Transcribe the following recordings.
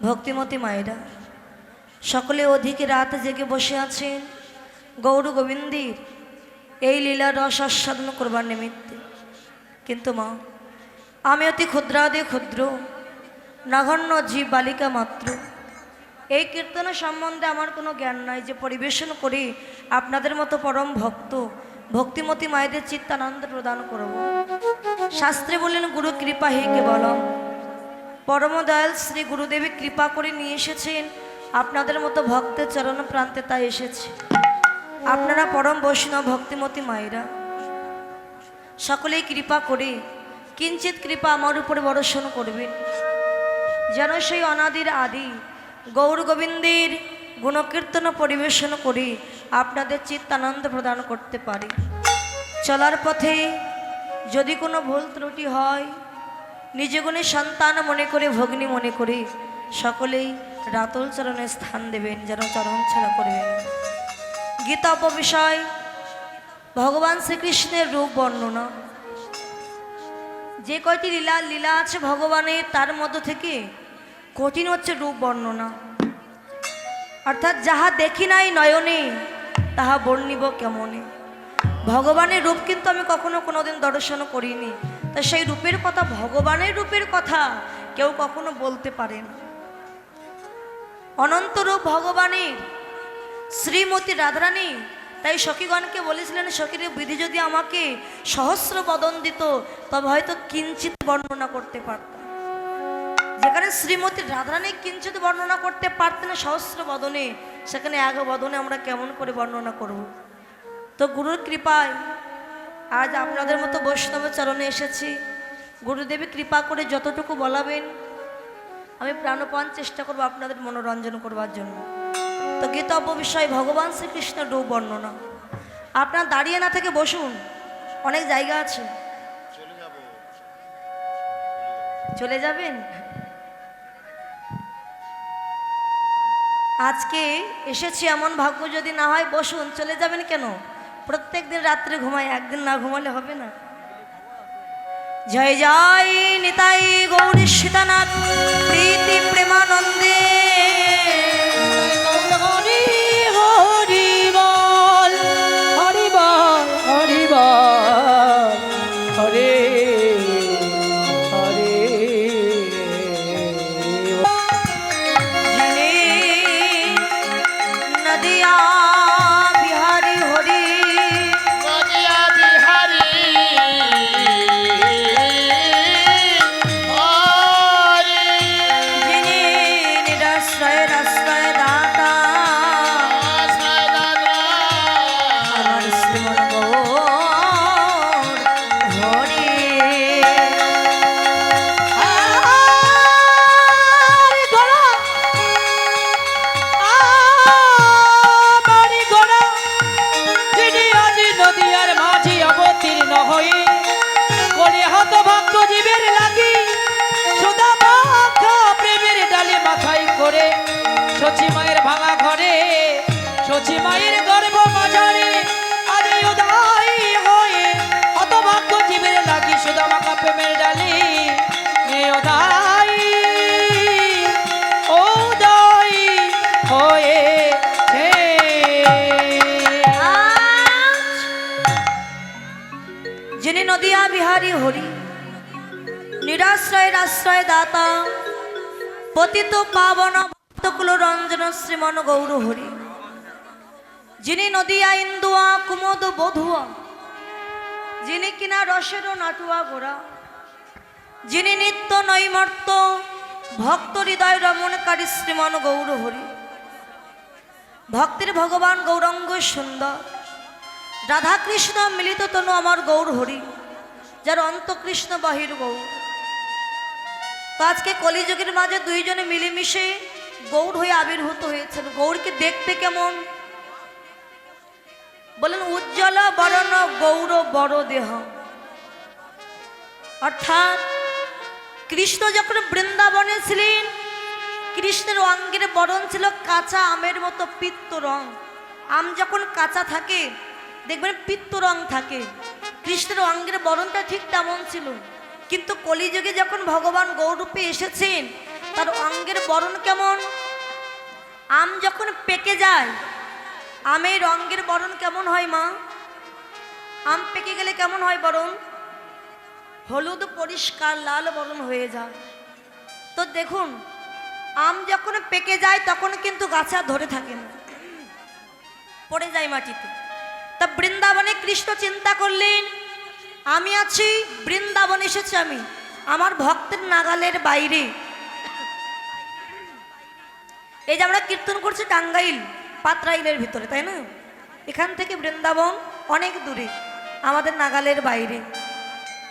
ভক্তিমতী মায়েরা সকলে অধিক রাত জেগে বসে আছেন গৌর গোবিন্দের এই লীলা রস আস্বাদন করবার নিমিত্তে। কিন্তু মা, আমি অতি ক্ষুদ্রাদি ক্ষুদ্র নগণ্য জীব বালিকা মাত্র। এই কীর্তনের সম্বন্ধে আমার কোনো জ্ঞান নাই যে পরিবেশন করে আপনাদের মতো পরম ভক্ত ভক্তিমতী মায়েদের চিত্তানন্দ প্রদান করব। শাস্ত্রে বললেন গুরু কৃপা হে কেবলম। পরম দয়াল শ্রী গুরুদেবী কৃপা করে নিয়ে এসেছেন আপনাদের মতো ভক্তের চরণ প্রান্তে, তাই এসেছে। আপনারা পরম বৈষ্ণব ভক্তিমতী মায়েরা সকলেই কৃপা করে কিঞ্চিত কৃপা আমার উপরে বর্ষণ করবেন, যেন সেই অনাদির আদি গৌর গোবিন্দের গুণকীর্তন পরিবেশন করে আপনাদের চিত্তানন্দ প্রদান করতে পারি। চলার পথে যদি কোনো ভুল ত্রুটি হয় নিজে গুণে সন্তান মনে করে ভগ্নী মনে করে সকলেই রাতুল চরণে স্থান দেবেন, যেন চরণ ছাড়া করবেন। গীতা উপবিষয় ভগবান শ্রীকৃষ্ণের রূপ বর্ণনা, যে কয়টি লীলা আছে ভগবানের, তার মধ্য থেকে কঠিন হচ্ছে রূপ বর্ণনা। অর্থাৎ যাহা দেখি নাই নয়নে তাহা বর্ণিব কেমনে। ভগবানের রূপ কিন্তু আমি কখনো কোনোদিন দর্শন করিনি, তা সেই রূপের কথা, ভগবানের রূপের কথা কেউ কখনো বলতে পারে না। অনন্ত রূপ ভগবানের, শ্রীমতী রাধারানী তাই সখীগণকে বলেছিলেন, সখীর বিধি যদি আমাকে সহস্র বদন দিত তবে হয়তো কিঞ্চিত বর্ণনা করতে পারতাম। যেখানে শ্রীমতী রাধারানী কিঞ্চিত বর্ণনা করতে পারতেন সহস্র বদনে, সেখানে এক বদনে আমরা কেমন করে বর্ণনা করব। তো গুরুর কৃপায় আজ আপনাদের মতো বৈষ্ণব চরণে এসেছি। গুরুদেবী কৃপা করে যতটুকু বলাবেন আমি প্রাণপণ চেষ্টা করব আপনাদের মনোরঞ্জন করবার জন্য। তো গীতা উপবিষয় ভগবান শ্রীকৃষ্ণের রূপ বর্ণনা। আপনার দাঁড়িয়ে না থেকে বসুন, অনেক জায়গা আছে। চলে যাবেন? আজকে এসেছি এমন ভাগ্য যদি না হয় বসুন, চলে যাবেন কেন? প্রত্যেক দিন রাত্রে ঘুমাই, একদিন না ঘুমালে হবে না। জয় জয় নিতাই গৌরী সীতানাথ প্রীতি প্রেমানন্দে। সচি মায়ের ভাঙা ঘরে, সচি মায়ের গর্ভ মাঝারে আদি উদয় হয়ে হতভাগ্য জীবের লাগি সুদামা প্রেমের ডালি উদয় উদয় হয়েছে। যিনি নদিয়া বিহারী হরি, নিরাশ্রয়ের আশ্রয় দাতা, পতিত পাবন কুল রঞ্জন শ্রীমন গৌর হরি। যিনি নদিয়া ইন্দুয়া কুমদ বধুয়া, যিনি কিনা রসের নাটুয়া গোড়া, যিনি নিত্য নৈমর্ত ভক্ত হৃদয় রমণকারী শ্রীমন গৌর হরি। ভক্তির ভগবান গৌরঙ্গ সুন্দর, রাধাকৃষ্ণ মিলিত তনু আমার গৌর হরি, যার অন্তকৃষ্ণ বাহির গৌর। তো আজকে কলিযুগের মাঝে দুইজনে মিলেমিশে গৌর হয়ে আবির্ভূত হয়েছেন। গৌরকে দেখতে কেমন বলেন? উজ্জ্বল বরণ গৌর বড় দেহ। অর্থাৎ কৃষ্ণ যখন বৃন্দাবনে ছিলেন, কৃষ্ণের অঙ্গের বরণ ছিল কাঁচা আমের মতো পিত্ত রং। আম যখন কাঁচা থাকে দেখবেন পিত্ত রং থাকে, কৃষ্ণের অঙ্গের বরণটা ঠিক তেমন ছিল। কিন্তু কলিযুগে যখন ভগবান গৌরূপে এসেছেন তার অঙ্গের বরণ কেমন? আম যখন পেকে যায়, আমের রঙের বরণ কেমন হয় মা? আম পেকে গেলে কেমন হয় বরণ? হলুদ পরিষ্কার লাল বরণ হয়ে যায়। তো দেখুন, আম যখন পেকে যায় তখন কিন্তু গাছে আর ধরে থাকে না, পড়ে যায় মাটিতে। তা বৃন্দাবনে কৃষ্ণ চিন্তা করলেন, আমি আছি বৃন্দাবন, এসেছি আমি আমার ভক্তের নাগালের বাইরে। এই যে আমরা কীর্তন করছি টাঙ্গাইল পাতরাইলের ভিতরে, তাই না? এখান থেকে বৃন্দাবন অনেক দূরে, আমাদের নাগালের বাইরে।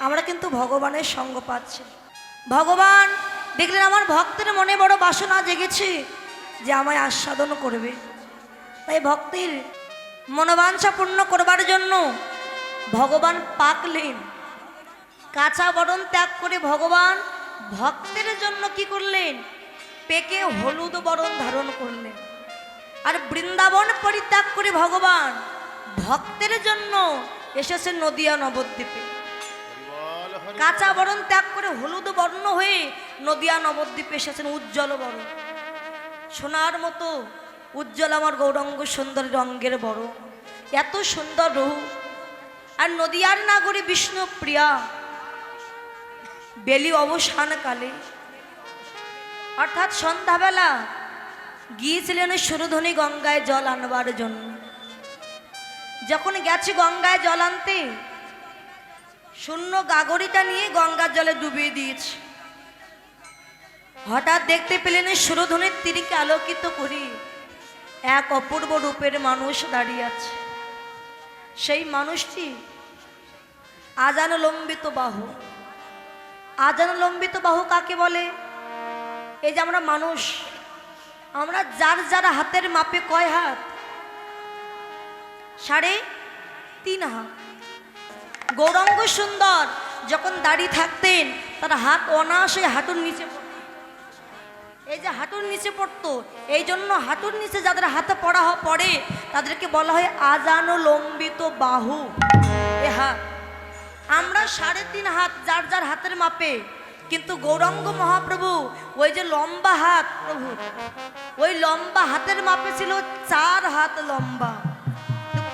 আমরা কিন্তু ভগবানের সঙ্গ পাচ্ছি। ভগবান দেখলেন আমার ভক্তের মনে বড় বাসনা জেগেছে যে আমায় আস্বাদন করবে, তাই ভক্তির মনোবাঞ্ছা পূর্ণ করবার জন্য ভগবান পাকলেন। কাঁচা বরণ ত্যাগ করে ভগবান ভক্তের জন্য কি করলেন? পেকে হলুদ বরণ ধারণ করলেন। আর বৃন্দাবন পরিত্যাগ করে ভগবান ভক্তের জন্য এসেছেন নদিয়া নবদ্বীপে। কাঁচা বরণ ত্যাগ করে হলুদ বর্ণ হয়ে নদিয়া নবদ্বীপে এসেছেন উজ্জ্বল বরণ। সোনার মতো উজ্জ্বল আমার গৌরাঙ্গ সুন্দর রঙ্গের বরণ, এত সুন্দর রূপ। আর নদিয়ার নাগরী বিষ্ণুপ্রিয়া বেলি অবসানকালে অর্থাৎ সন্ধ্যাবেলা গিয়েছিলেন সুরধনী গঙ্গায় জল আনবার জন্য। যখন গেছে গঙ্গায় জল আনতে, শূন্য গাগরিটা নিয়ে গঙ্গার জলে ডুবিয়ে দিয়েছে। হঠাৎ দেখতে পেলেন সুরধনীর তীরকে আলোকিত করি এক অপূর্ব রূপের মানুষ দাঁড়িয়ে আছে। সেই মানুষটি আজান লম্বিত বাহু। আজান লম্বিত বাহু কাকে বলে? এই যে আমরা মানুষ, আমরা যার যার হাতের মাপে কয় হাত? 3.5 হাত। গৌরাঙ্গ সুন্দর যখন দাঁড়িয়ে থাকতেন তার হাত অনায়াসে হাঁটুর নিচে পড়ত। এই যে হাঁটুর নিচে পড়তো, এই জন্য হাঁটুর নিচে যাদের হাতে পড়ে তাদেরকে বলা হয় আজান লম্বিত বাহু। এ হাত আমরা 3.5 হাত যার যার হাতের মাপে, কিন্তু গৌরাঙ্গ মহাপ্রভু ওই যে লম্বা হাত প্রভু, ওই লম্বা হাতের মাপে ছিল 4 হাত লম্বা।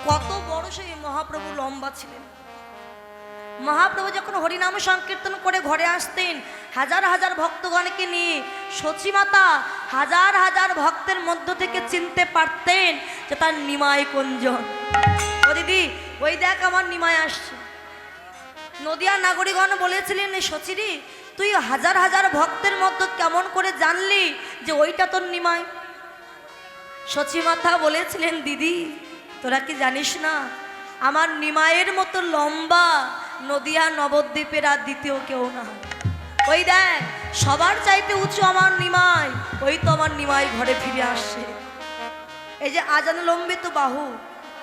কত বড় সেই মহাপ্রভু লম্বা ছিলেন। মহাপ্রভু যখন হরিনাম সংকীর্তন করে ঘরে আসতেন হাজার হাজার ভক্তগণকে নিয়ে, সচিমাতা হাজার হাজার ভক্তের মধ্য থেকে চিনতে পারতেন যে তার নিমাই কোনজন। ও দিদি, ওই দেখ আমার নিমাই আসছে। নদিয়া নাগরিকগণ বলেছিলেন, সচিরি তুই হাজার হাজার ভক্তের মধ্যে কেমন করে জানলি যে ওইটা তোর নিমাই? সচিমাতা বলেছিলেন, দিদি তোরা কি জানিস না আমার নিমাইয়ের মতো লম্বা নদিয়া নবদ্বীপের আর দ্বিতীয় কেউ না। ওই দেখ সবার চাইতে উঁচু আমার নিমাই, ওই তো আমার নিমাই ঘরে ফিরে আসছে। এই যে আজান লম্বিত বাহু,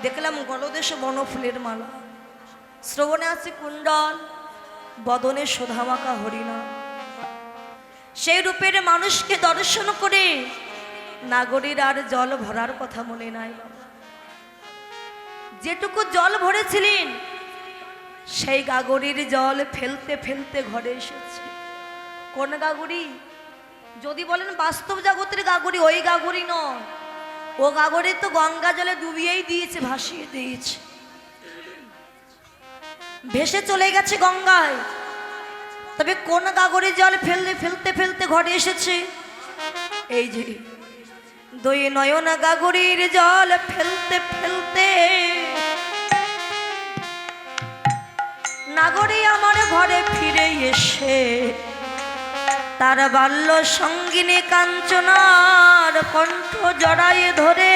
দেখলাম গলদেশে বনফুলের মালা, শ্রবণে আছে কুণ্ডল, বদনে শোধামাকা হরিণা। সেই রূপের মানুষকে দর্শন করে নাগরীর আর জল ভরার কথা মনে নাই। যেটুকু জল ভরেছিলেন সেই গাগরির জল ফেলতে ফেলতে ঘরে এসেছে। কোন গাগরি? যদি বলেন বাস্তব জগতের গাগরি, ওই গাগরি নয়। ও গাগরি তো গঙ্গা জলে ডুবিয়েই দিয়েছে, ভাসিয়ে দিয়েছে, ভেসে চলে গেছে গঙ্গায়। তবে কোন গাগরি জল ফেলতে ফেলতে ফেলতে ঘরে এসেছে? এই যে 2 নয়ন গাগরির জল ফেলতে ফেলতে নাগরী আমার ঘরে ফিরে এসে তার বাল্য সঙ্গিনী কাঞ্চনার কণ্ঠ জড়ায়ে ধরে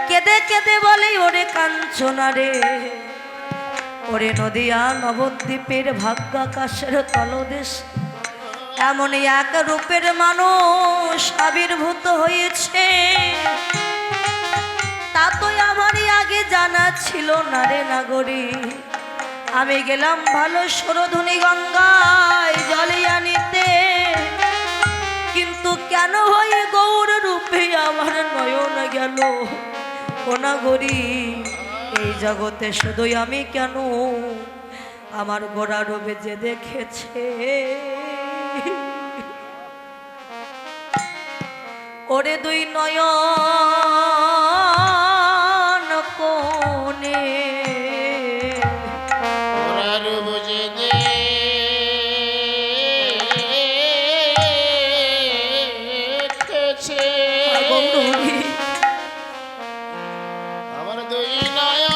কেঁদে কেঁদে বলে, ওরে কাঞ্চনা রে, ওরে নদিয়া নবদ্বীপের ভাগ্যাকাশের তলদেশ এমন এক রূপের মানুষ আবির্ভূত হয়েছে, তা তো আমারই আগে জানা ছিল না রে নাগরী। আমি গেলাম ভালো সুরধনী গঙ্গায় জলে আনিতে, কিন্তু কেন হয়ে গৌর রূপে আমার নয়ন গেল। ও নাগরী, এই জগতে শুধুই আমি কেন আমার গোড়া রবে যে দেখেছে, ওরে দুই নয়ন কোণে ওরার বুঝে দেখেছে গৌরহরি আমার দুই নয়ন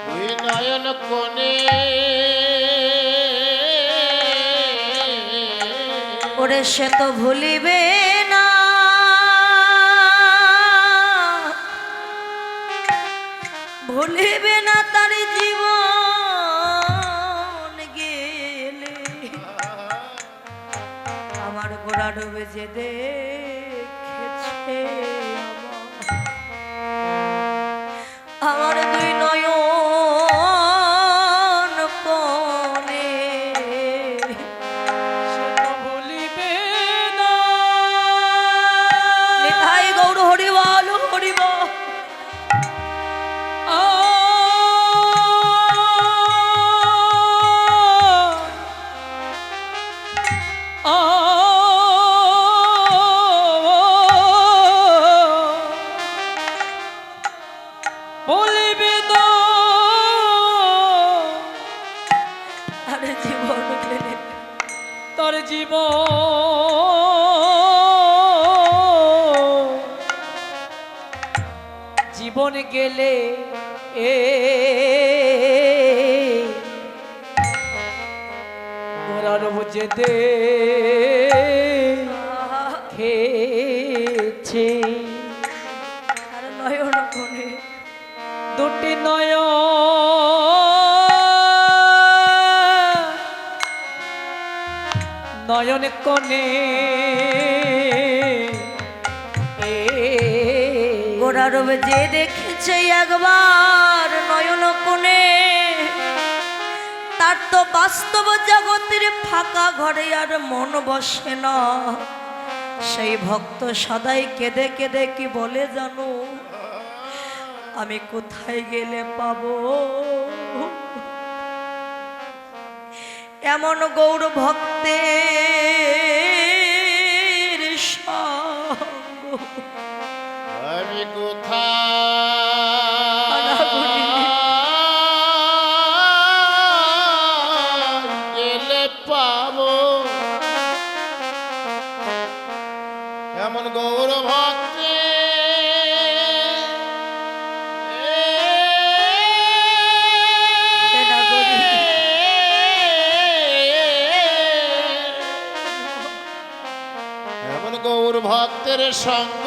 দুই নয়ন কোণে ওরে সে তো ভুলিবে না, ভুলিবে না তার জীবন গেলে, আমার গোড়া ডুবে যে দেখেছে আমার দুই নয়ন কোণে সে তো ভুলিবে না। নিতাই গৌর হরি বল হরি বল। আ আ বলিবে না। আরে জীবন গেলে তোর জীবন গেলে ওরা বুঝে দেখেছে আর নয়ন কোণে দুটি নয়ন কোণে গোড়া রবে যে দেখেছে একবার নয়ন কোণে, তার তো বাস্তব জগতের ফাঁকা ঘরে আর মন বসে না। সেই ভক্ত সদাই কেঁদে কেঁদে কি বলে জানো, আমি কোথায় গেলে পাবো এমন গৌর ভক্তের সঙ্গ। আমি কোথায় গেলে পাবো এমন গৌর ভক্তি এমন গৌর ভক্তের সঙ্গ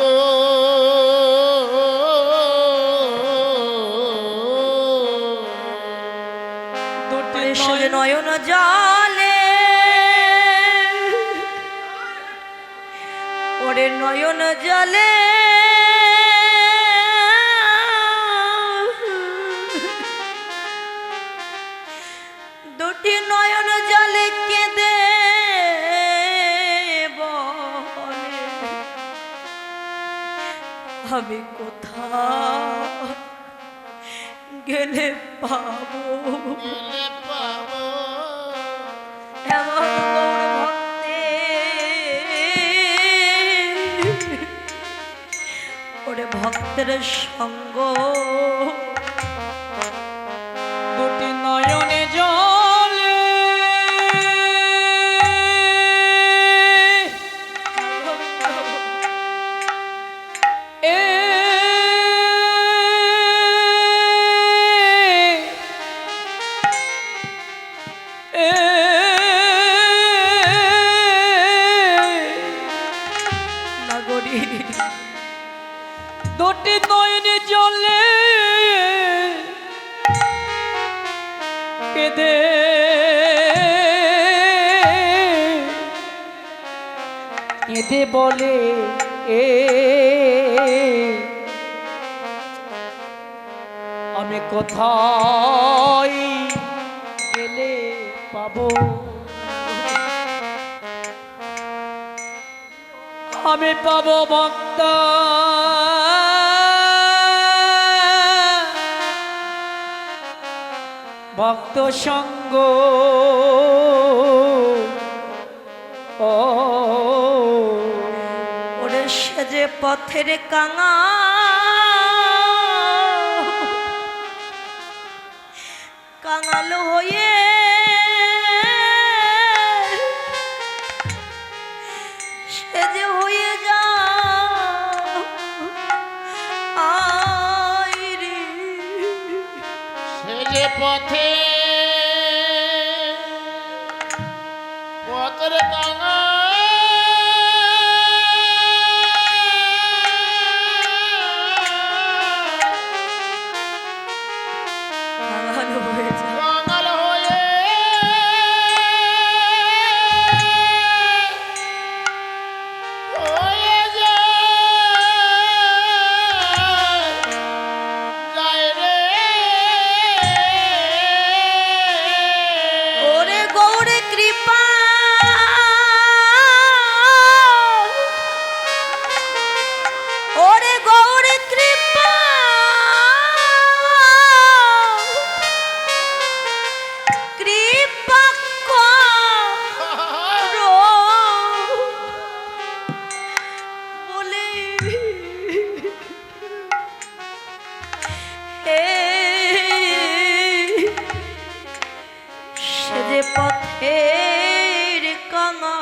দুটি সে নয়ন জলে ওরে নয়ন জলে দুটি নয়ন জলে কেঁদে বলে আমি কোথায় গেলে পাবো গেলে পাবো এমন গৌর ভক্তের, ওরে ভক্তের সঙ্গ। দুটি নয়নে জলে নাগরী দুটি নয়নে জলে কেঁদে কেঁদে বলে আমি কোথায় গেলে পাবো আমি পাব ভক্ত ভক্ত সঙ্গ ও ওরে সে যে পথের কাঙা কাঙাল হয়ে সে যে হয়ে যা আইরে সে যে পথে পথের কাঙা কাঙাল হয়ে যা কাঙাল হয়ে হয়ে যায় রে ওরে গৌরে কৃপা ওরে গৌরে কৃপা কৃপা করো বলে সে যে পথের কাঙা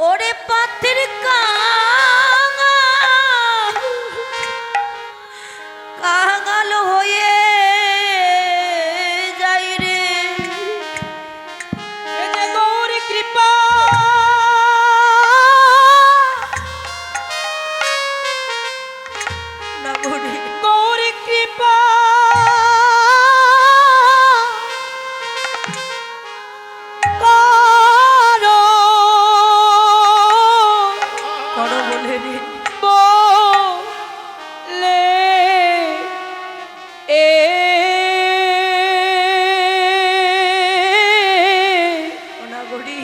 ওরে পথের কাঙা কাঙাল হয়ে যাই রে এ যে গৌরী কৃপা না গৌরী গৌরী কৃপা করো করো বলে রে বলে এ ও না গৌরী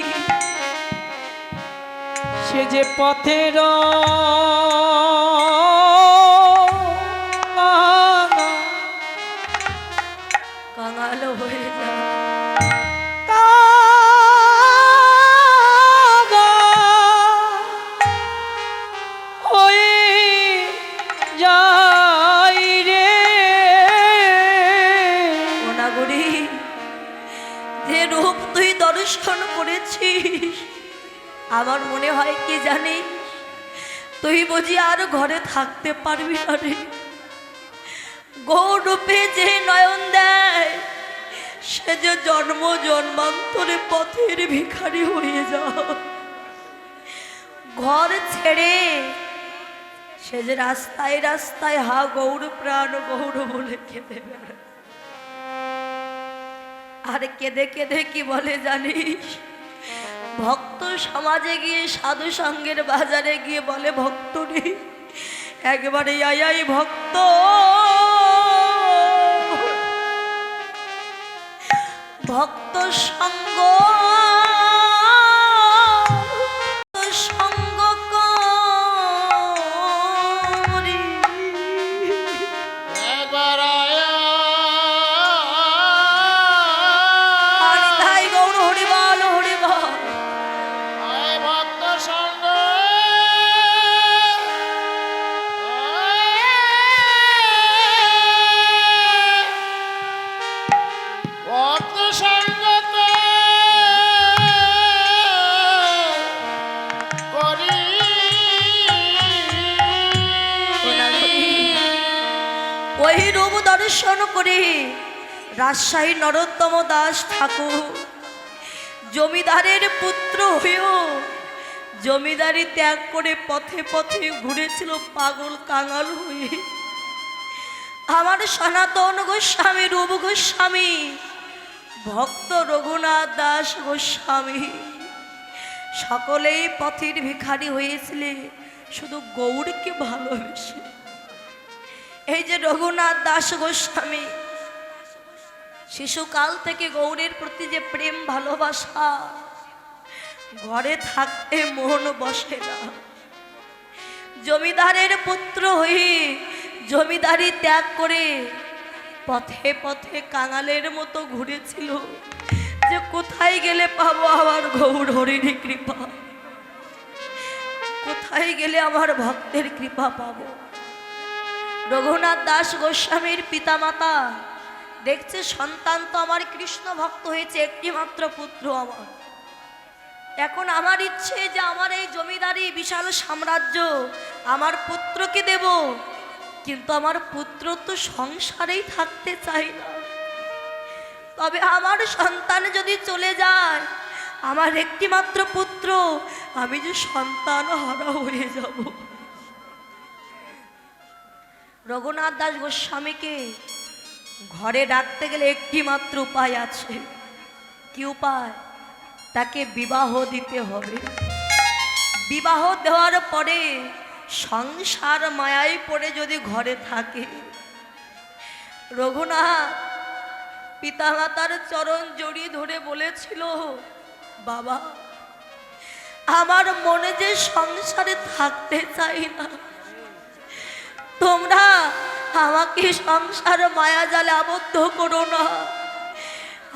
সে যে পথের কাঙাল হয়ে যা হয়ে যাই রে ও না গৌরী যে রূপ তুই দর্শন করেছিস আমার মনে হয় কি জানি তুই বুঝি আর ঘরে থাকতে পারবি না রে গৌরূপে যে নয়ন দেয় সে যে জন্ম জন্মান্তরে পথের ভিখারি হয়ে যা ঘর ছেড়ে সে যে রাস্তায় রাস্তায় হা গৌর প্রাণ গৌর বলে কেঁদে বেড়ায় আর কেঁদে কেঁদে কি বলে জানিস ভক্ত সমাজে গিয়ে সাধু সঙ্গের বাজারে গিয়ে বলে ভক্ত রে একবারে আই ভক্ত ভক্ত সঙ্গ সঙ্গ করি একবার আয়া হরি ধাই গৌর হরি বল হরি বল আয় ভক্ত সঙ্গ ভক্ত সঙ্গ করি ওই রূপ দর্শন করে রাজশাহী নরোত্তম দাস ঠাকুর জমিদারের পুত্র হয়েও জমিদারি ত্যাগ করে পথে পথে ঘুরেছিল পাগল কাঙাল হয়ে আমার সনাতন গোস্বামী রূপ গোস্বামী ভক্ত রঘুনাথ দাস গোস্বামী সকলেই পথের ভিখারি হয়েছিলে শুধু গৌরকে ভালোবেসে এই যে রঘুনাথ দাস গোস্বামী শিশুকাল থেকে গৌরের প্রতি যে প্রেম ভালোবাসা ঘরে থাকতে মন বসে না। জমিদারের পুত্র হয়ে জমিদারি ত্যাগ করে পথে পথে কাঙালের মতো ঘুরেছিল, যে কোথায় গেলে পাবো আমার গৌর হরিণী কৃপা, কোথায় গেলে আমার ভক্তের কৃপা পাবো। রঘুনাথ দাস গোস্বামীর পিতামাতা দেখছে সন্তান তো আমার কৃষ্ণ ভক্ত হয়েছে, একটি মাত্র পুত্র আমার। এখন আমার ইচ্ছে যে আমার এই জমিদারি বিশাল সাম্রাজ্য আমার পুত্রকে দেব, কিন্তু আমার পুত্র তো সংসারেই থাকতে চায় না। তবে আমার সন্তান যদি চলে যায়, আমার একটি মাত্র পুত্র, আমি যে সন্তান হারা হয়ে যাব। রঘুনাথ দাস গোস্বামীকে ঘরে ডাকতে গেলে একটি মাত্র উপায় আছে। কি উপায়? তাকে বিবাহ দিতে হবে। বিবাহ দেওয়ার পরে সংসার মায়ায় পড়ে যদি ঘরে থাকে, রঘুনাথ পিতামাতার চরণ জড়িয়ে ধরে বলেছিল, বাবা আমার মনে যে সংসারে থাকতে চাই না, তোমরা আমাকে সংসার মায়া জালে আবদ্ধ করো না,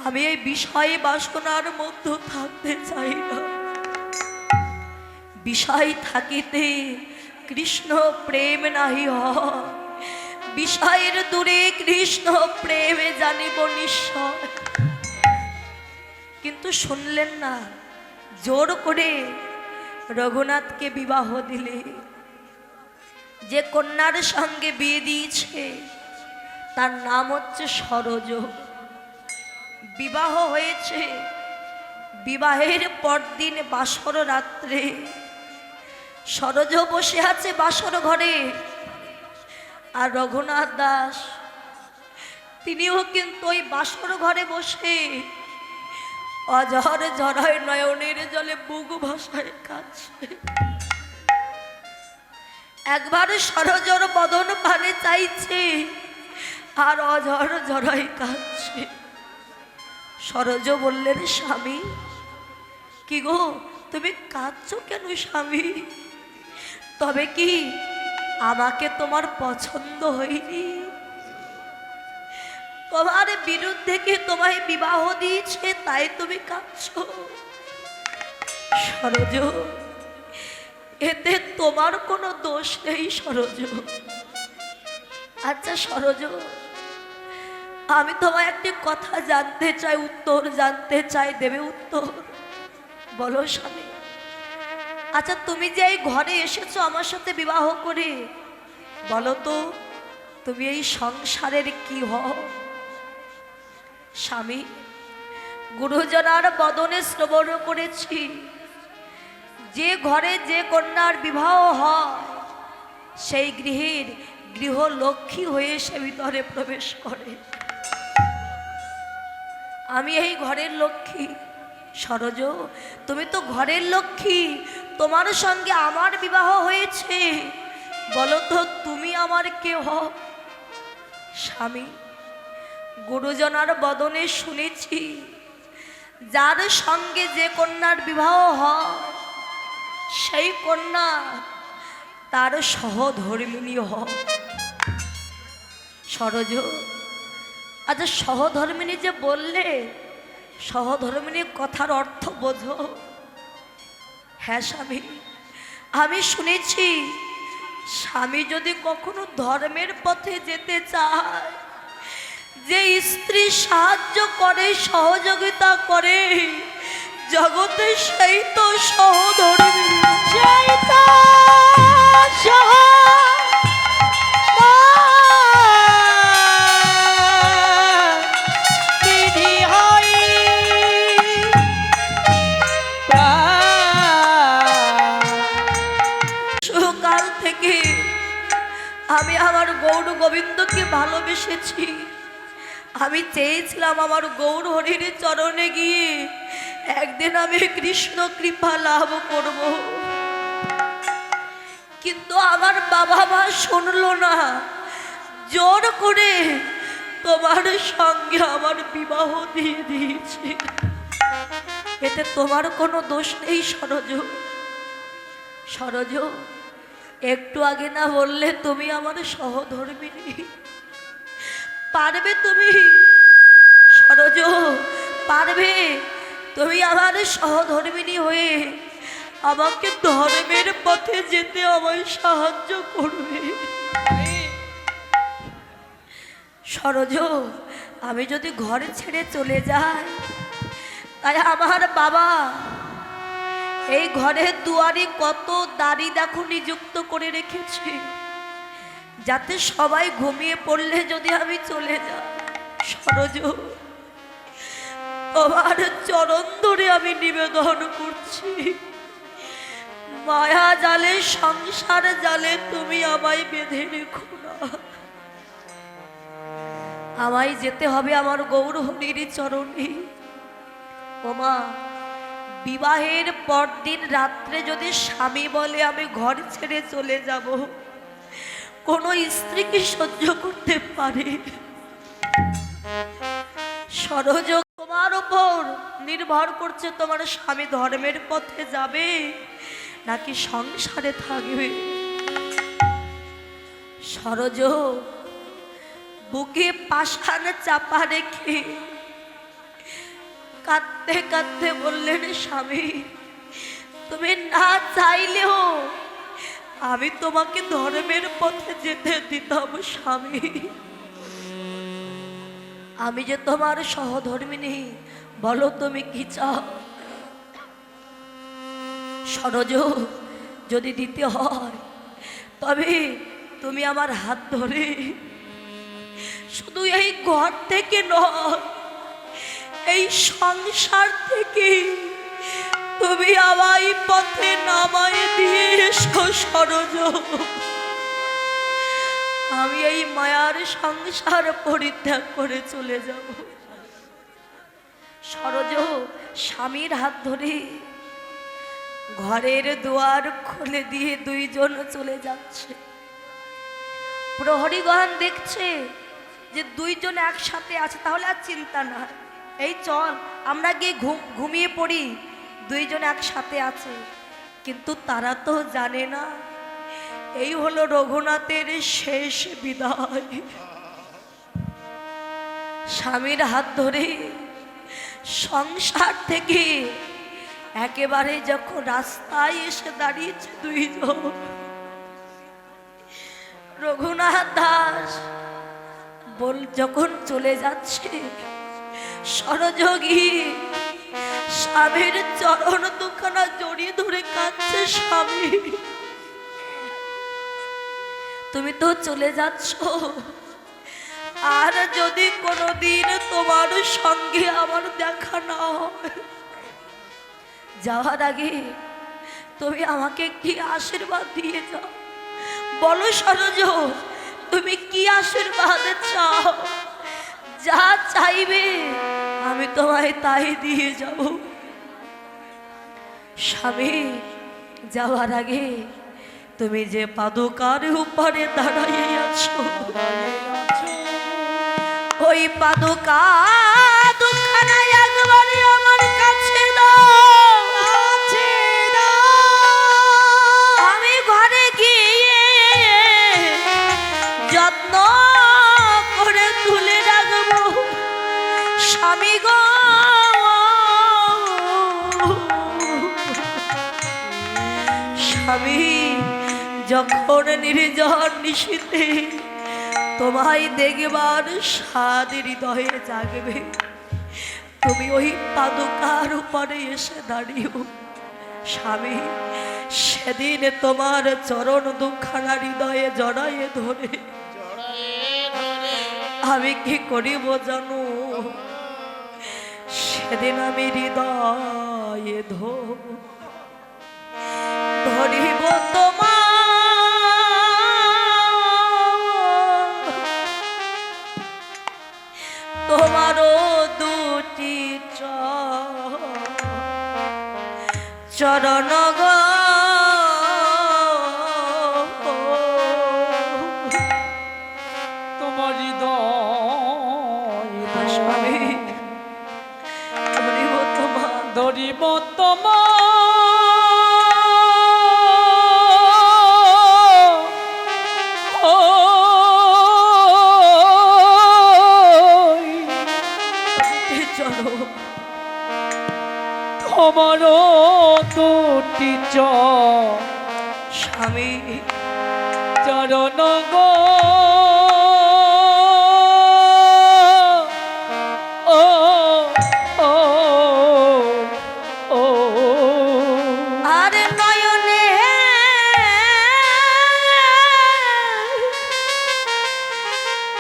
আমি এই বিষয় বাসনার মধ্যে থাকতে চাই না। বিষয় থাকিতে কৃষ্ণ প্রেম নাহি হয়, বিষয়ের দূরে কৃষ্ণ প্রেমে জানিব নিশ্চয়। কিন্তু শুনলেন না, জোর করে রঘুনাথকে বিবাহ দিলে। যে কন্যার সঙ্গে বিয়ে দিয়েছে তার নাম হচ্ছে সরোজ। বিবাহ হয়েছে, বিবাহের পরদিন বাসর রাত্রে সরোজ বসে আছে বাসর ঘরে, আর রঘুনাথ দাস তিনিও কিন্তু ওই বাসর ঘরে বসে অঝর ঝরায় নয়নের জলে বুক ভাসায় কাছে। একবার সরোজর বদন পানে চাইছে, আর অঝর ঝরায় কাছে। সরোজ বললেন, স্বামী কি গো তুমি কাঁদছো কেন স্বামী? তবে কি আমাকে তোমার পছন্দ হয়নি? তোমার বিরুদ্ধে কি তোমায় বিবাহ দিয়েছে তাই তুমি কাঁদছো? সরোজ, এতে তোমার কোনো দোষ নেই সরোজ। আচ্ছা সরোজ, আমি তোমায় একটি কথা জানতে চাই, উত্তর জানতে চাই, দেবে উত্তর? বলো স্বামী। আচ্ছা তুমি যে এই ঘরে এসেছো আমার সাথে বিবাহ করে, বলো তো তুমি এই সংসারের কি হও? স্বামী, গুরুজনার বদনে শ্রবণ করেছি, যে ঘরে যে কন্যার বিবাহ হয় সেই গৃহের গৃহলক্ষ্মী হয়ে সে ভিতরে প্রবেশ করে। আমি এই ঘরের লক্ষ্মী। সরোজ, তুমি তো ঘরের লক্ষ্মী, তোমার সঙ্গে আমার বিবাহ হয়েছে, বলো তো তুমি আমার কে হও? স্বামী, গুরুজনার বদনে শুনেছি, যার সঙ্গে যে কন্যার বিবাহ হয় সেই কন্যা তার সহধর্মিণী হয়। সরোজ, আচ্ছা সহধর্মিণী যে বললে, সহধর্মিণীর কথার অর্থ বোঝো? হ্যাঁ স্বামী, আমি শুনেছি স্বামী যদি কখনো ধর্মের পথে যেতে চায়, যে স্ত্রী সাহায্য করে সহযোগিতা করে জগতে সেই তো সহধর্মিণী। সেই তো কাল থেকে আমি আমার গৌর গোবিন্দকে ভালোবেসেছি। আমি চেয়েছিলাম আমার গৌর হরির চরণে গিয়ে একদিন আমি কৃষ্ণ কৃপা লাভ করব, কিন্তু আমার বাবা মা শুনলো না, জোর করে তোমার সঙ্গে আমার বিবাহ দিয়ে দিয়েছে। এতে তোমার কোনো দোষ নেই সরজ। সরজ, একটু আগে না বললে তুমি আমার সহধর্মিণী? পারবে তুমি সরজ, পারবে তুমি আমার সহধর্মিণী হয়ে আমাকে ধর্মের পথে যেতে আমায় সাহায্য করবে? সরজ, আমি যদি ঘরে ছেড়ে চলে যাই, তাই আমার বাবা এই ঘরের দুয়ারে কত দাড়ি দেখো নিযুক্ত করে রেখেছে, যাতে সবাই ঘুমিয়ে পড়লে যদি আমি চলে যাই, সরজ তোমার চরণ ধরে আমি নিবেদন করছি, মায়া জালে সংসার জালে তুমি আমায় বেঁধে রেখো না। আমায় যেতে হবে আমার গৌরহরির চরণে। ওমা, বিবাহের পরদিন রাত্রে যদি স্বামী বলে আমি ঘর ছেড়ে চলে যাব, কোন স্ত্রী কি সহ্য করতে পারে? সরজ, তোমার উপর নির্ভর করছে তোমার স্বামী ধর্মের পথে যাবে নাকি সংসারে থাকবে। সরজ, বুকে পাষাণ চাপা রেখে কাঁদতে কাঁদতে বললেন, স্বামী তুমি না চাইলেও আমি তোমাকে ধর্মের পথে যেতে দিতাম। স্বামী, আমি যে তোমার সহধর্মিণী, বলো তুমি কি চাও? সরজ, যদি দিতে হয় তবে তুমি আমার হাত ধরে শুধু এই ঘর থেকে নয়, এই সংসার থেকে তুমি আমায় পথে নামায় দিয়ে এসো। সরজ, আমি এই মায়ার সংসার পরিত্যাগ করে চলে যাব। সরজ স্বামীর হাত ধরে ঘরের দুয়ার খুলে দিয়ে দুইজন চলে যাচ্ছে। প্রহরীগণ দেখছে যে দুইজন একসাথে আছে, তাহলে আর চিন্তা না, এই চল আমরা গিয়ে ঘুমিয়ে পড়ি, দুইজন একসাথে আছে। কিন্তু তারা তো জানে না এই হলো রঘুনাথের শেষ বিদায়। স্বামীর হাত ধরে সংসার থেকে একেবারে যখন রাস্তায় এসে দাঁড়িয়েছে দুইজন, রঘুনাথ দাস যখন চলে যাচ্ছে, সরযোগী স্বামীর চরণ দুখানা জড়িয়ে ধরে কাঁদছে, স্বামী তুমি তো চলে যাচ্ছ, আর যদি কোনোদিন তোমার সঙ্গে আমার দেখা না হয়, যাওয়ার আগে তুমি আমাকে কি আশীর্বাদ দিয়ে যাও। বলো সরজ, তুমি কি আশীর্বাদ চাও? যা চাইবে আমি তোমায় তাই দিয়ে যাব। স্বামী, যাওয়ার আগে তুমি যে পাদুকার উপরে দাঁড়াইয়ে আছো, ওই পাদুকা দুখানা একবারে আমার কাছে দাও। আমি ঘরে গিয়ে যত্ন করে তুলে রাখবো। স্বামী গো, স্বামী যখন নির্জন নিশীথে তোমায় দেখবার স্বাদ হৃদয়ে জাগবে, তুমি ওই পাদুকার উপরে এসে দাঁড়িও। স্বামী, সেদিন তোমার চরণ দুখানা হৃদয়ে জড়ায়ে ধরে আমি কি করিব জানো? সেদিন আমি হৃদয়ে ধরিব তোমারও দুটি চরণ গো। তোমার হৃদয় স্বামী ধরিব তোমার ধরিব স্বামী চরণ গো ও ও ও আর নয়নে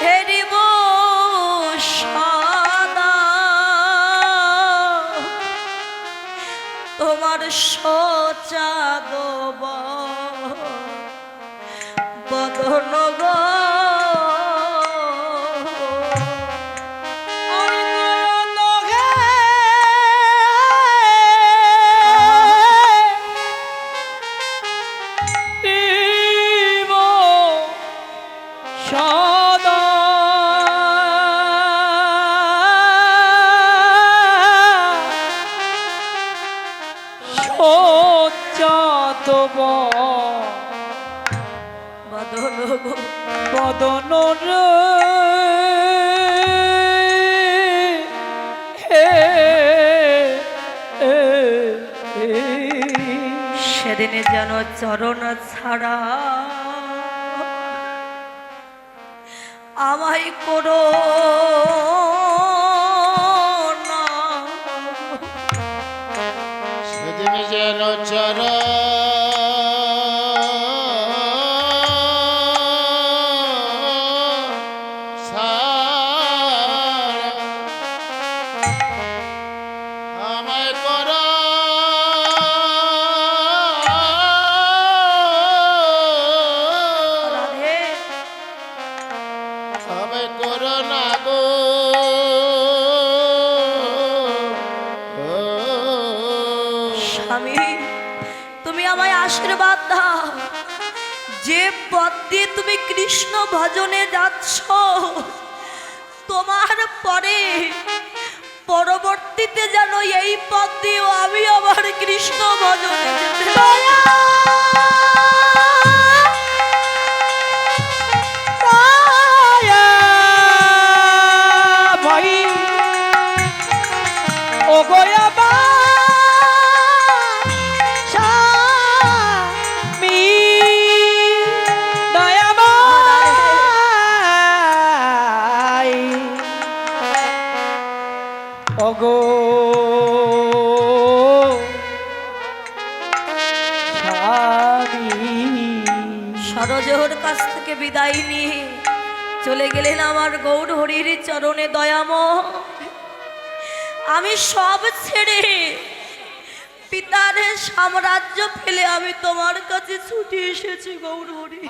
হেরিব সদা তোমার সোচাদব বদন গো বদন গো বদন রে সেদিনে যেন চরণ ছাড়া আমায় করো না। সেদিন যেন চরা আমায় করো রাধে আমায় করো না গো স্বামী তুমি আমায় আশীর্বাদ দাও, যে পথ দিয়ে তুমি কৃষ্ণ ভজনে যাচ্ছ তোমার পরে পরবর্তীতে যেন এই পথ দিয়েও আমি আবার কৃষ্ণ ভজনে যেতে পারি। ভাই ও গোয়া স্বামী দয়াময় ওগো স্বামী সরজোর কাছ থেকে বিদায় নিয়ে চলে গেলেন আমার গৌর হরির চরণে দয়াময়। আমি সব ছেড়ে পিতার সাম্রাজ্য ফেলে আমি তোমার কাছে ছুটে এসেছি গৌর হরি।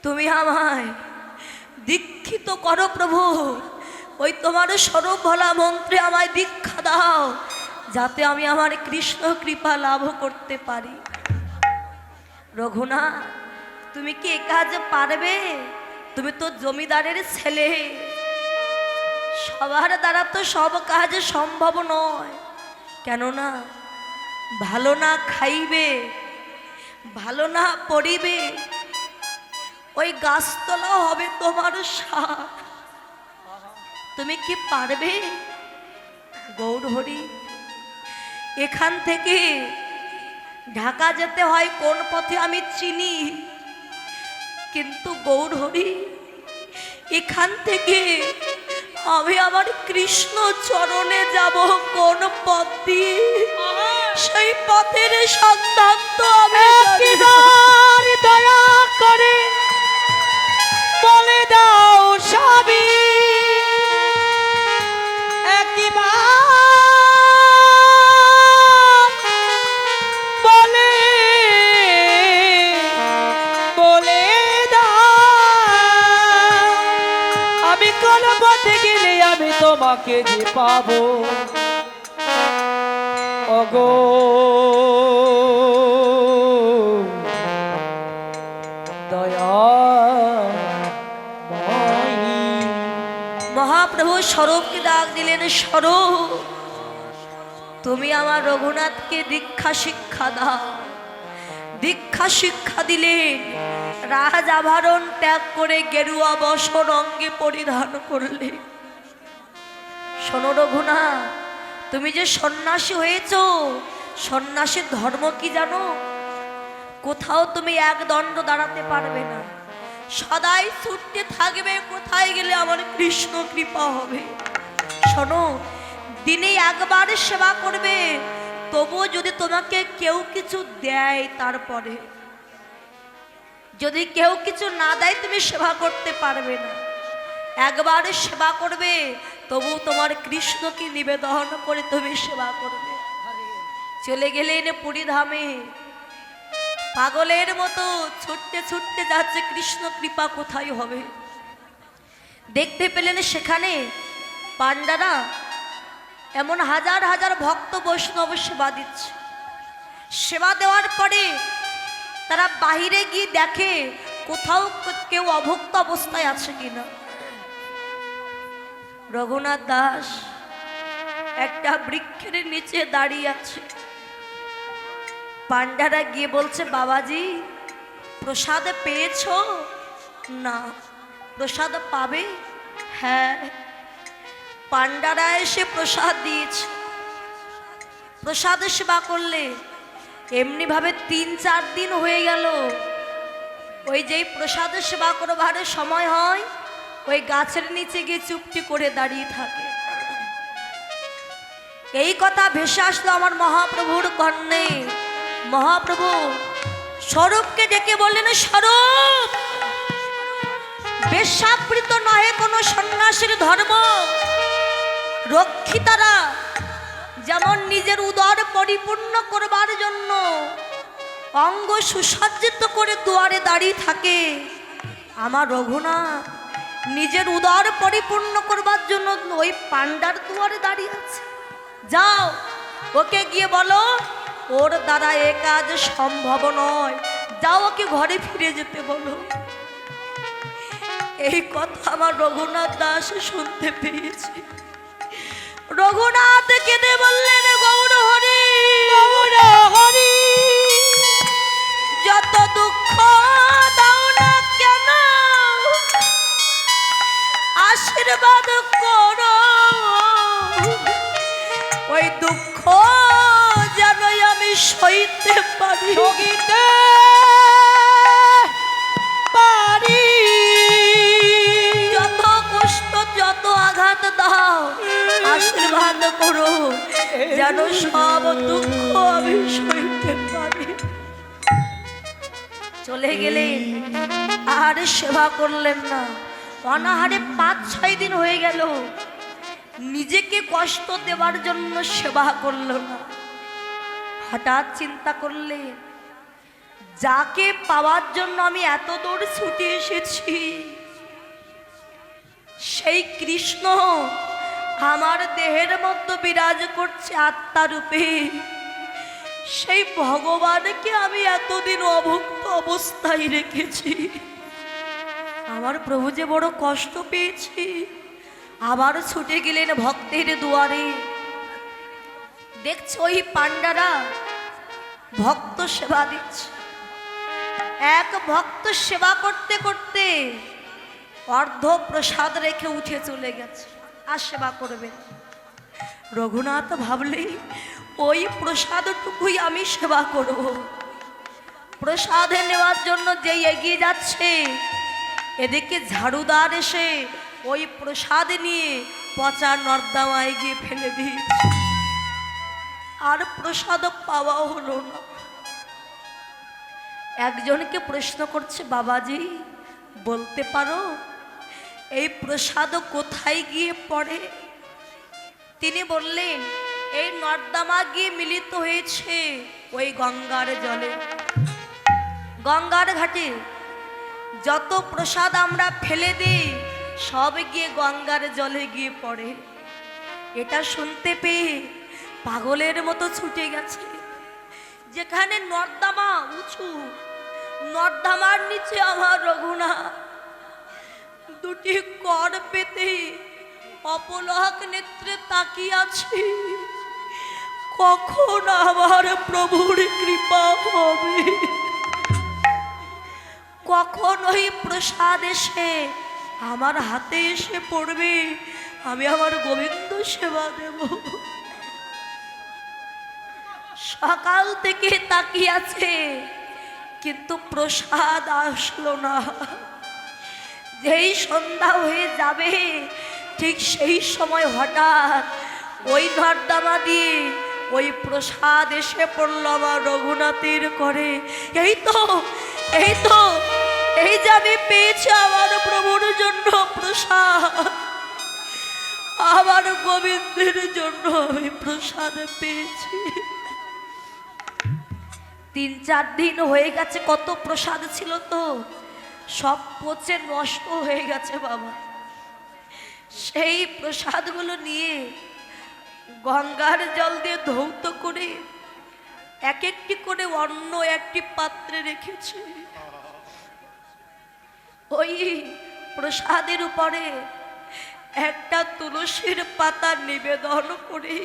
তুমি আমায় দীক্ষিত করো প্রভু, ওই তোমার স্বরূপ ভোলা মন্ত্রে আমায় দীক্ষা দাও, যাতে আমি আমার কৃষ্ণ কৃপা লাভ করতে পারি। রঘুনাথ তুমি কি এ কাজ পারবে? তুমি তো জমিদারের ছেলে, সবার দ্বারা তো সব কাজ সম্ভব নয়। কেননা ভালো না খাইবে, ভালো না পড়িবে, ওই গাছতলা হবে তোমার সাথ। তুমি কি পারবে? গৌর হরি এখান থেকে ঢাকা যেতে হয় কোন পথে আমি চিনি, কিন্তু গৌর হরি এখান থেকে আমি আমার কৃষ্ণ চরণে যাব কোন পথ দিয়ে, সেই পথের সন্ধান তো আমি জানি না। দয়া করে বলে দাও স্বামী, একবার বলে বলে দাও, আমি কোন পথে গেলে আমি তোমাকে যে পাবো ওগো মহাপ্রভু স্বরূপকে ডাক দিলেন, স্বরূপ তুমি আমার রঘুনাথকে দীক্ষা শিক্ষা দাও। দীক্ষা শিক্ষা দিলেন, রাজ আভরণ ত্যাগ করে গেরুয়া বসন অঙ্গে পরিধান করলে। শোনো রঘুনাথ, তুমি যে সন্ন্যাসী হয়েছ সন্ন্যাসীর ধর্ম কি জানো? কোথাও তুমি এক দণ্ড দাঁড়াতে পারবে না, সদাই ছুটতে থাকবে কোথায় গেলে আমার কৃষ্ণ কৃপা হবে। শোনো, দিনে একবার সেবা করবে, তবুও যদি তোমাকে কেউ কিছু দেয়, তারপরে যদি কেউ কিছু না দেয় তুমি সেবা করতে পারবে না। একবার সেবা করবে, তবু তোমার কৃষ্ণকে নিবেদন করে তুমি সেবা করবে। চলে গেলেন পুরীধামে, পাগলের মতো ছুটতে ছুটতে যাচ্ছে, কৃষ্ণ কৃপা কোথায় হবে। দেখতে পেলেন সেখানে পাণ্ডারা এমন হাজার হাজার ভক্ত বৈষ্ণব সেবা দিচ্ছে। সেবা দেওয়ার পরে তারা বাহিরে গিয়ে দেখে কোথাও কেউ অভুক্ত অবস্থায় আছে কিনা। রঘুনাথ দাস একটা বৃক্ষের নিচে দাঁড়িয়ে আছে। পাণ্ডারা গিয়ে বলছে, বাবাজি প্রসাদ পেয়েছো? না। প্রসাদ পাবে? হ্যাঁ। পাণ্ডারা এসে প্রসাদ দিয়েছে। প্রসাদ সেবা করলে এমনি ভাবে 3-4 দিন হয়ে গেল। ওই যেই প্রসাদ সেবা করবার সময় হয়, ওই গাছের নিচে গিয়ে চুপটি করে দাঁড়িয়ে থাকে। এই কথা ভেসে আসলো আমার মহাপ্রভুর কর্ণে। মহাপ্রভু স্বরূপকে ডেকে বললেন, স্বরূপ, বেশ্যাবৃত নহে কোনো সন্ন্যাসীর ধর্ম। রক্ষিতারা যেমন নিজের উদর পরিপূর্ণ করবার জন্য অঙ্গ সুসজ্জিত করে দুয়ারে দাঁড়িয়ে থাকে, আমার রঘুনাথ নিজের উদর পরিপূর্ণ করবার জন্য ওই পাণ্ডার দুয়ারে দাঁড়িয়ে আছে। যাও, ওকে গিয়ে বলো ওর দ্বারা এ কাজ সম্ভব নয়, যাও ওকে ঘরে ফিরে যেতে বলো। এই কথা আমার রঘুনাথ দাস শুনতে পেয়েছে। রঘুনাথ কেঁদে বললেন, গৌর হরি, গৌর হরি, যত দুঃখ দাও না কেন আশীর্বাদ করো, ওই দুঃখ যেন আমি সইতে পারি, সইতে পারি। যত কষ্ট যত আঘাত দাও আশীর্বাদ করো, যেন সব দুঃখ আমি সইতে পারি। চলে গেলেন, আর সেবা করলেন না। অনাহারে 5-6 দিন হয়ে গেল, নিজেকে কষ্ট দেওয়ার জন্য সেবা করল না। হঠাৎ চিন্তা করলেন, যাকে পাওয়ার জন্য আমি এত দূর ছুটে এসেছি, সেই কৃষ্ণ আমার দেহের মধ্যে বিরাজ করছে আত্মা রূপে। সেই ভগবানকে আমি এতদিন অভুক্ত অবস্থায় রেখেছি। আমার প্রভু যে বড় কষ্ট পেয়েছি। আবার ছুটে গেলেন ভক্তের দুয়ারে। দেখছো ওই পাণ্ডারা ভক্ত সেবা দিচ্ছে। এক ভক্ত সেবা করতে করতে অর্ধ প্রসাদ রেখে উঠে চলে গেছে, আর সেবা করবে। রঘুনাথ ভাবলেই ওই প্রসাদটুকুই আমি সেবা করব। প্রসাদে নেওয়ার জন্য যেই এগিয়ে যাচ্ছে, এদিকে ঝাড়ুদার এসে ওই প্রসাদ নিয়ে পচা নর্দমায় গিয়ে ফেলে দিয়েছে। আর প্রসাদ পাওয়াও হলো না। একজনকে প্রশ্ন করছে, বাবাজি বলতে পারো এই প্রসাদ কোথায় গিয়ে পড়ে? তিনি বললেন, এই নর্দমা গিয়ে মিলিত হয়েছে ওই গঙ্গার জলে। গঙ্গার ঘাটে যত প্রসাদ আমরা ফেলে দিই সব গিয়ে গঙ্গার জলে গিয়ে পড়ে। এটা শুনতে পেয়ে পাগলের মতো ছুটে গেছে। যেখানে নর্দমা উঁচু, নর্দমার নিচে আমার রঘুনাথ দুটি কর পেতে অপলক নেত্রে তাকিয়ে আছে। কখন আমার প্রভুর কৃপা হবে, কখন ওই প্রসাদ এসে আমার হাতে এসে পড়বে, আমি আমার গোবিন্দ সেবা দেব। সকাল থেকে তাকিয়ে আছে, কিন্তু প্রসাদ আসলো না। যেই সন্ধ্যা হয়ে যাবে ঠিক সেই সময় হঠাৎ ওই নর্দমা দিয়ে ওই প্রসাদ এসে পড়ল আমার রঘুনাথের করে। এই তো এই তো এই যে আমি পেয়েছি আমার প্রভুর জন্য প্রসাদ, আমার গোবিন্দের জন্য আমি প্রসাদ পেয়েছি। 3-4 দিন হয়ে গেছে, কত প্রসাদ ছিল তো সব পচে নষ্ট হয়ে গেছে বাবা। সেই প্রসাদগুলো নিয়ে গঙ্গার জল দিয়ে ধৌত করে এক একটি করে অন্য একটি পাত্রে রেখেছে। ওই প্রসাদের উপরে একটা তুলসীর পাতা নিবেদন করে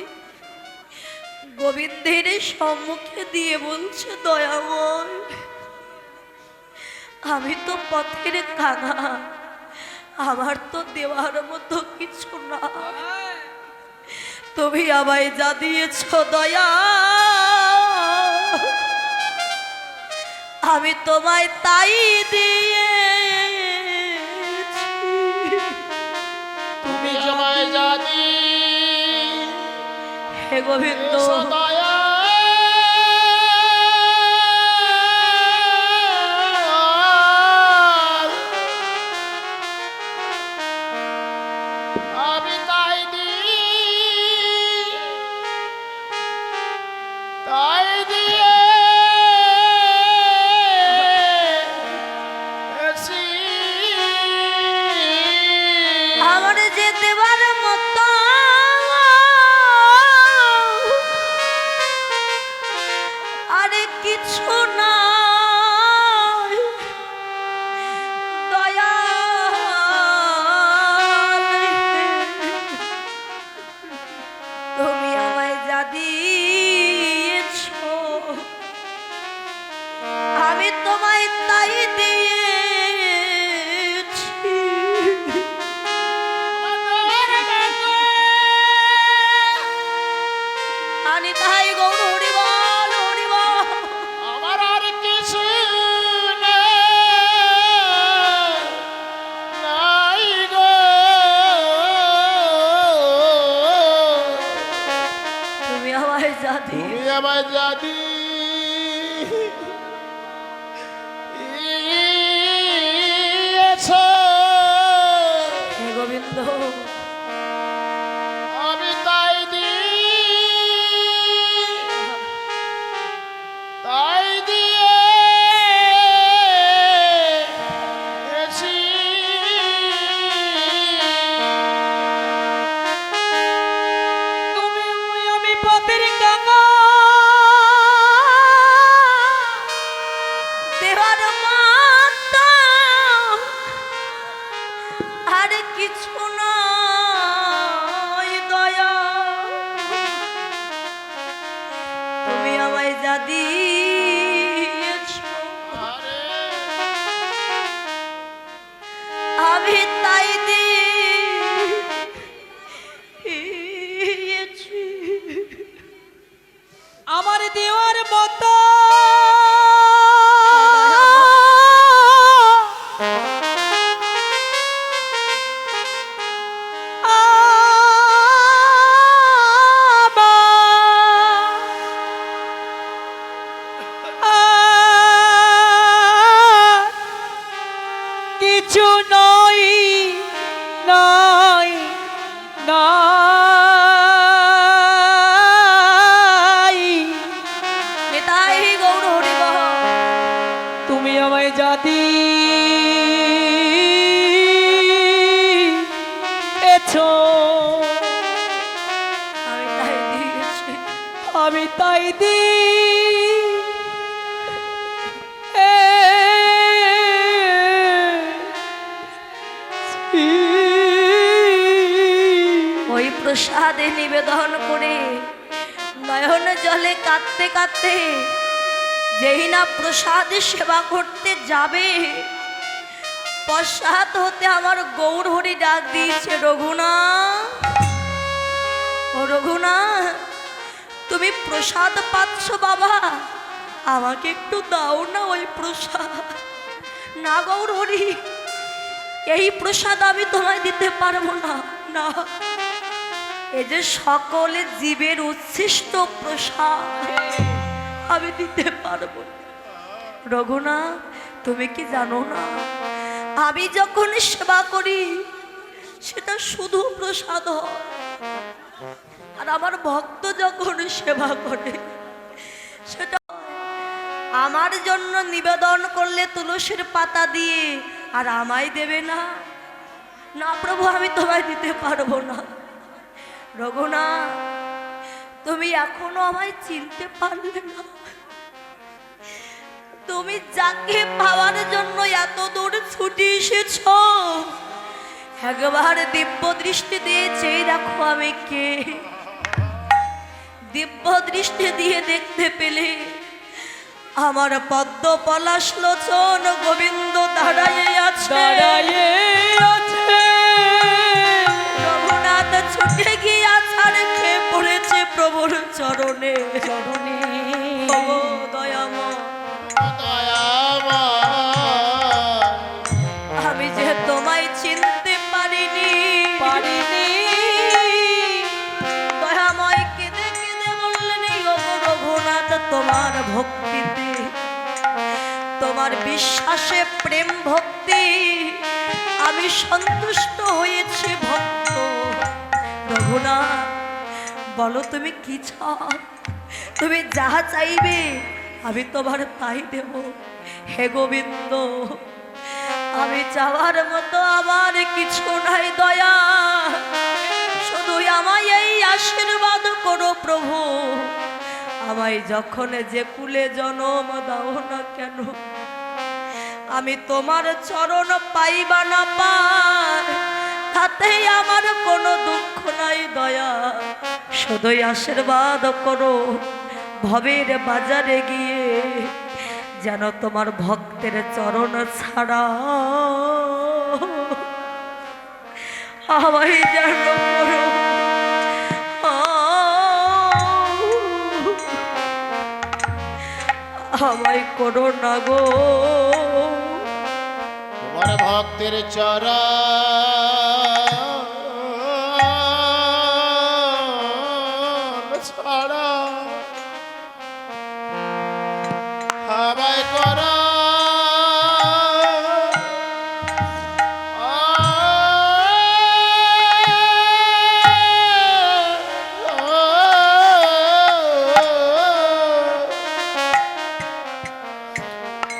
গোবিন্দের সম্মুখে দিয়ে বলছে, দয়াময়, আমি তো পথের কাঙা, আমার তো দেওয়ার মতো কিছু না, তুমি আমায় যা দিয়েছ দয়া, আমি তোমায় তাই দিয়ে তুমি আমায় যা দিয়েছ হে গোবিন্দ। দয়া, আমি তাই দিয়েছি। আমার যে দেবার মতো আরে কিছু না দয়া, তুমি আমায় যা দিয়েছ আমি তোমায় তাই দিয়েছি। আনি তাই গৌর হরি বল, হরি বল। আমার আর কিছু নাই গো, তুমি আমায় যা তুমি দিয়েছ আমায় যা দিয়েছ হে গোবিন্দ, আমি তাই দিয়েছি। তুমি আমি পথের কাঙা, দেবার মতো আর কিছু নয় দয়া, তুমি আমায় যা দিয়েছ আমি তাই দিয়েছি। আমার দেওয়ার মতো কিছু নয়, নয়, নয়। নিতাই গৌর হরি বল। তুমি আমায় যা দিয়েছ আমি তাই দিয়েছি। আমি তাই ওই প্রসাদে নিবেদন করে নয়ন জলে কাঁদতে কাঁদতে যেই না প্রসাদে সেবা করতে যাবে, পশ্চাৎ হতে আমার গৌর হরি ডাক দিয়েছে, রঘুনাথ, ও রঘুনাথ, তুমি প্রসাদ পাচ্ছ বাবা, আমাকে একটু দাও না ওই প্রসাদ। না গৌর হরি, এই প্রসাদ আমি তোমায় দিতে পারবো না। না, এই যে সকলে জীবের উচ্ছিষ্ট প্রসাদ আমি দিতে পারবো না। রঘুনাথ, তুমি কি জানো না, আমি যখন সেবা করি সেটা শুধু প্রসাদ হয়, আর আমার ভক্ত যখন সেবা করে সেটা আমার জন্য নিবেদন করলে তুলসীর পাতা দিয়ে, আর আমায় দেবে না। না প্রভু, আমি তোমায় দিতে পারবো না। রঘুনাথ, তুমি এখনো আমায় চিনতে পারলে না। তুমি যাকে পাওয়ার জন্য এত দূর ছুটে এসেছ, একবার দিব্য দৃষ্টি দিয়ে চেয়ে দেখো আমি কে। দিব্য দৃষ্টি দিয়ে দেখতে পেলে আমার পদ্ম পলাশ লোচন গোবিন্দ দাঁড়াইয়ে আছে। রঘুনাথ ছুটে গিয়ে আছাড় খেয়ে পড়েছে প্রভুর চরণে। চরণে দয়াময়, আমি যে তোমায় চিনতে পারিনি। দয়াময় কেঁদে কেঁদে বললেন, রঘুনাথ, তোমার ভক্তিতে, তোমার বিশ্বাসে প্রেম ভক্তি আমি সন্তুষ্ট হয়েছি ভক্ত। রঘুনাথ, বলো তুমি কি চাও? তুমি যাহা চাইবে আমি তোমার তাই দেব। হে গোবিন্দ, আমি চাওয়ার মতো আমার কিছু নাই দয়া, শুধু আমায় এই আশীর্বাদ করো প্রভু, আমায় যখন যে কুলে জনম দাও না কেন, আমি তোমার চরণ পাইবা না পার, তাতে আমার কোনো দুঃখ নাই দয়া, শুধুই আশীর্বাদ করো ভবের বাজারে গিয়ে যেন তোমার ভক্তের চরণ ছাড়া আমায় যেন করো। আমায় করো না গো, তোমার ভক্তের চরণ ছাড়া আমায় করো।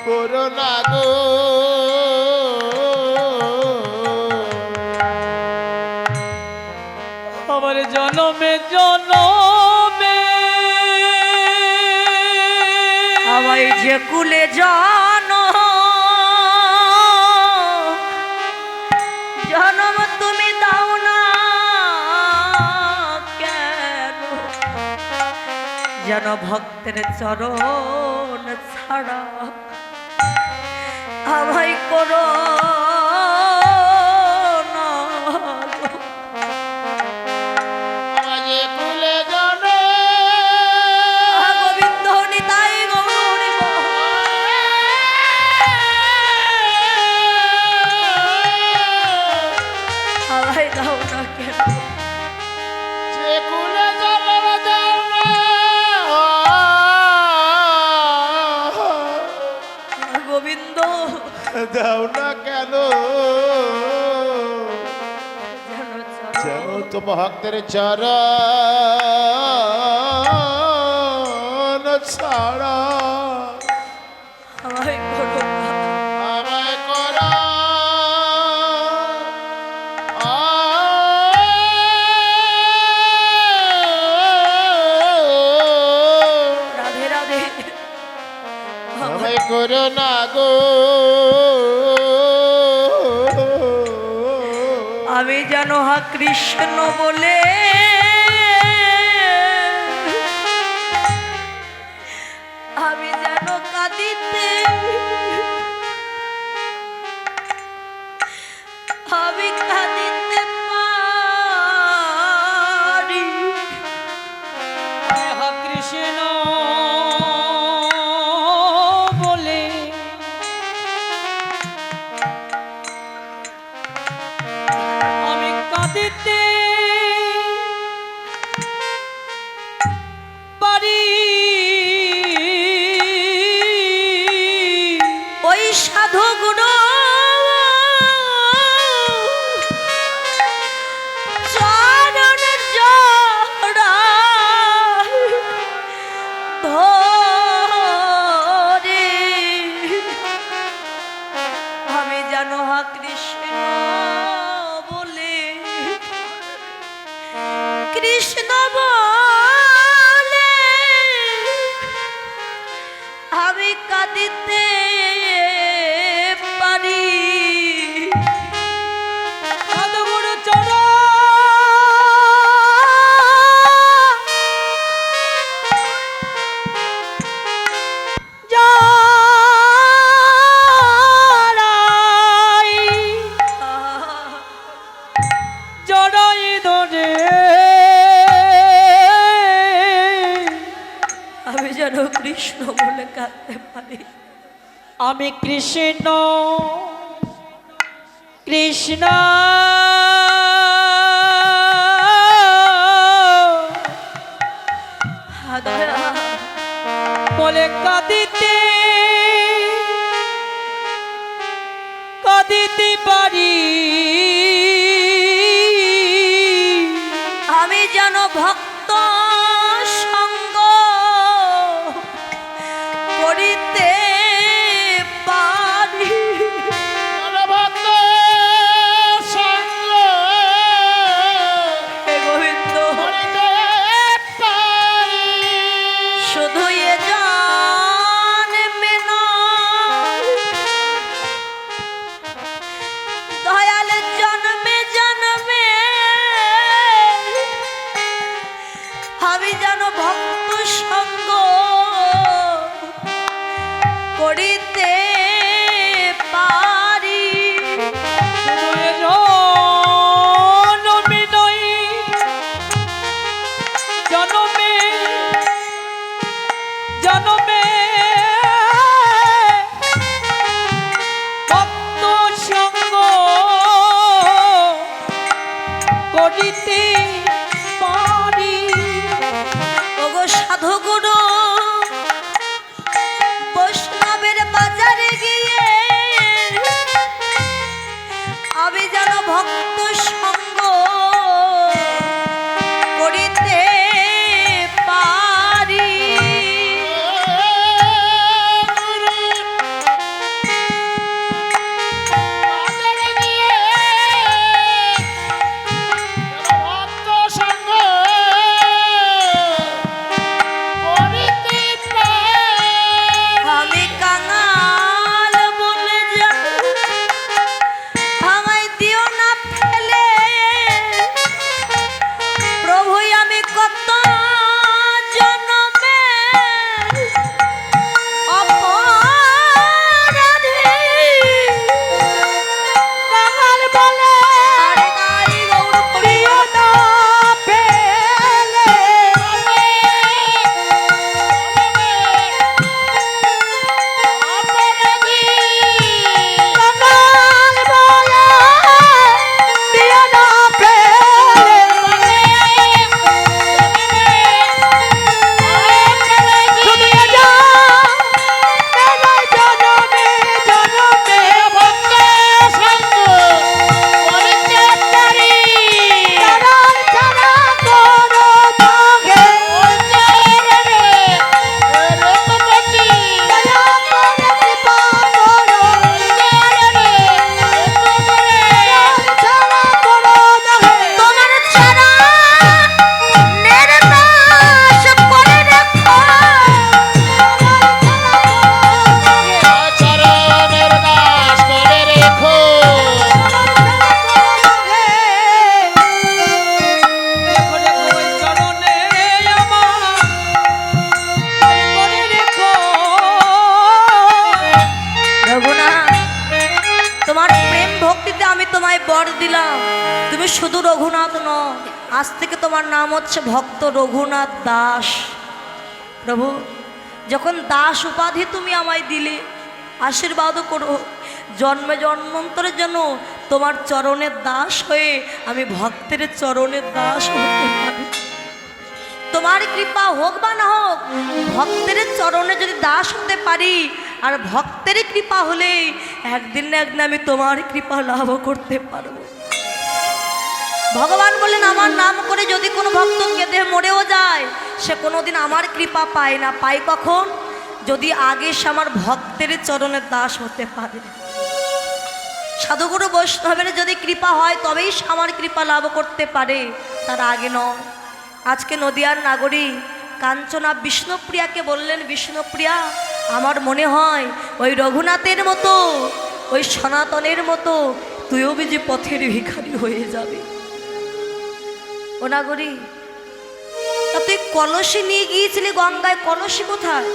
করোনা গো, আমার জনমে জনমে আমায় যে কুলে জনম তুমি দাও না কেন, যেন ভক্তের চরণ ছাড়া আমায় করো না গো। আমায় কুলে জানো গোবিন্দ নিতাই গৌর আমায় দাও না কেন, যে কুলে জানো দাও না গোবিন্দ দাও না কেন, যেন যেন তো ভক্তের চরণ ছাড়া আমায় করো না। আমায় করো। রাধে রাধে, আমায় করো না গো, আমি যেন হা কৃষ্ণ বলে আমি যেন কাঁদিতে, আমি কাঁদিতে পারি। হা আমি কৃষ্ণ কৃষ্ণ বলে কাঁদিতে কাঁদিতে পারি আমি যেন ভক্ত সঙ্গ করিতে পারি। ভক্ত সঙ্গ হে গোবিন্দ, করিতে পারি। শুধু এ জন্মে নয়, দয়াল জন্মে জন্মে আমি যেন ভক্ত সঙ্গ করিতে পারি। জনমে নয় জনমে জনমে ভক্ত সঙ্গ করিতে পারি। ওগো সাধু গুরু বৈষ্ণবের বাজারে গিয়ে আমি যেন ভক্ত সঙ্গ করিতে পারি। ভক্ত সঙ্গ করিতে পারি। আমি কাঙাল বলে যাই, আমায় দিও না ফেলে। প্রভু আমি কত জন্মে অপরাধী। কাঙাল বলে আরে নাই গৌর প্রিয় না পেলে কাঙাল বলে প্রিয় না পেলে শুধু এ জন্মে জনমে জনমে ভক্ত সঙ্গ করিতে পারি। তারার ছাড়া করো তাকে রঘুপতি দয়া করে কৃপা করো ছাড়া করো তাকে তোমার ছাড়া নির্বাস করে রেখো। চরণের দাস করে রেখো। রেখো রেখো ওই চরণে আমার করে রেখো রঘুনাথ, তোমার প্রেম ভক্তিতে আমি তোমায় বর দিলাম। তুমি শুধু রঘুনাথ নও, আজ থেকে তোমার নাম হচ্ছে ভক্ত রঘুনাথ দাস। প্রভু, যখন দাস উপাধি তুমি আমায় দিলে, আশীর্বাদও করো জন্মে জন্মান্তরের জন্য তোমার চরণের দাস হয়ে আমি ভক্তের চরণের দাস হতে পারি। তোমার কৃপা হোক বা না হোক, ভক্তের চরণে যদি দাস হতে পারি, আর ভক্তের কৃপা হলে একদিন না একদিন আমি তোমার কৃপা লাভ করতে পারবো। ভগবান বললেন, আমার নাম করে যদি কোনো ভক্ত কেঁদে মরেও যায়, সে কোনোদিন আমার কৃপা পায় না। পায় কখন? যদি আগে সে আমার ভক্তের চরণের দাস হতে পারে। সাধুগুরু বৈষ্ণবের যদি কৃপা হয় তবেই সে আমার কৃপা লাভ করতে পারে, তার আগে নয়। আজকে নদিয়ার নাগরিক কাঞ্চনা বিষ্ণুপ্রিয়াকে বললেন, বিষ্ণুপ্রিয়া, আমার মনে হয় ওই রঘুনাথের মতো, ওই সনাতনের মতো তুইও বুঝি পথের ভিখারি হয়ে যাবে। ও নাগরিক, তা তুই কলসি নিয়ে গিয়েছিলি গঙ্গায়, কলসি কোথায়?